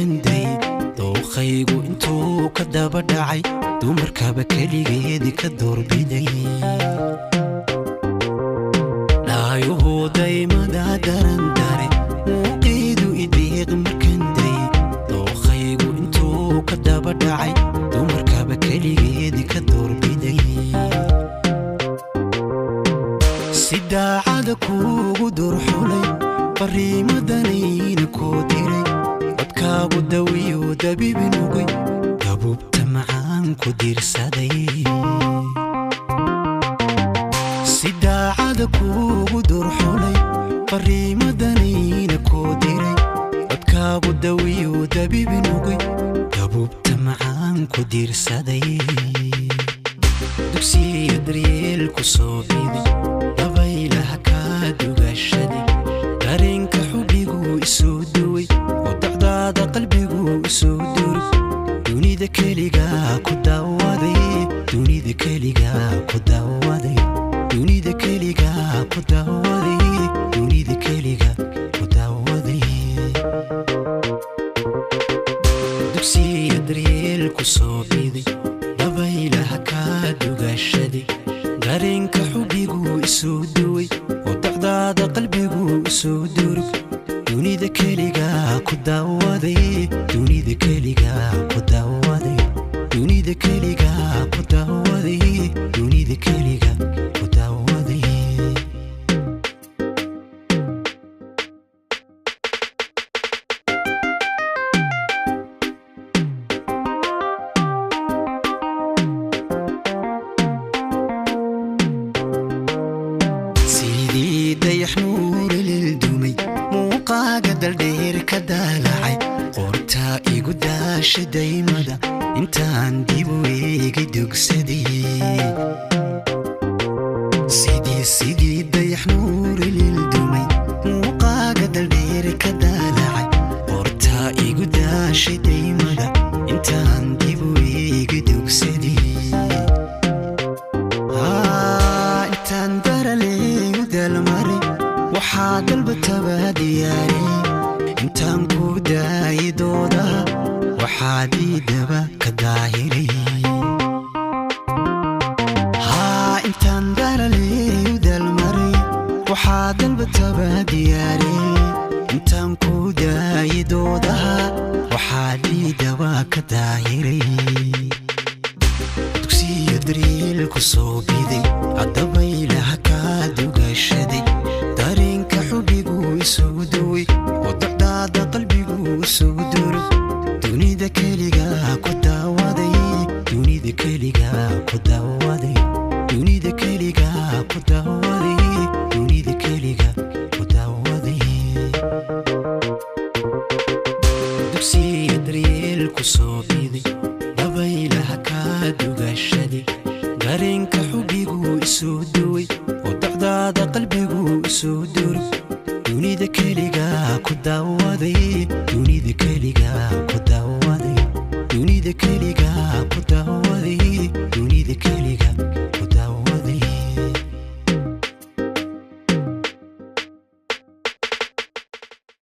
markanday dookhaygu intuu ka daba dhacay dumarkaba keligeedii ka doorbiday dhaayuhu daymada daran dare muuqiidu ideeq markanday dookhaygu intuu ka daba dhacay dumarkaba keligeedii ka doorbiday si daacada kuugu durxulay fariimadanayna kuu diray codkaagu dawiyo dabiibi nugay gabuubta macaan ku diirsaday si daacada kuugu durxulay fariimadanayna kuu diray codkaagu dawiyo dabiibi nugay gabuubta macaan ku diirsaday dugsiyo daryeel ku soo biday dabaylaha kaa dugashaday dareenka xubbigu isoo duway wadacdaada qalbigu isoo duray dunida keligaa ku daawaday dunida keligaa ku daawaday dunida keligaa ku daawaday dunida keligaa ku daawaday dugsiyo daryeel ku soo biday dabaylaha kaa dugashaday dareenka xubbigu isoo duway wadacdaada qalbigu isoo duray dunida keligaa ku daawaday dunida keligaa ku daawaday dunida keligaa ku daawaday dunida keligaa ku daawaday sidii dayax nuur lildumay muuqaaga daldheer ka daalacay qortaa igu daasha daymada intaan dib u eegay dugsaday sidii dayax nuur lildumay muuqaaga daldheer ka daalacay qortaa igu daasha daymada intaan dib u eegay dugsaday intaan daraleegu dalmaray waxaa dalbataba diyaaray intaan ku daayay doodaha waxaa diidaba ka daahiray intaan daraleegu dalmaray waxaa dalbataba diyaaray intaan ku daayay doodaha waxaa diidaba ka daahiray dugsiyo daryeel ku soo biday dabaylaha kaa dugashaday dareenka xubbigu isoo duway wadacdaada qalbigu isoo duray dunida keligaa ku daawaday dunida keligaa ku daawaday dunida keligaa ku daawaday dunida keligaa ku daawaday dugsiyo daryeel ku soo biday dabaylaha kaa dugashaday dareenka xubbigu isoo duway wadacdaada qalbigu isoo duray dunida keligaa ku daawaday dunida keligaa ku daawaday dunida keligaa ku daawaday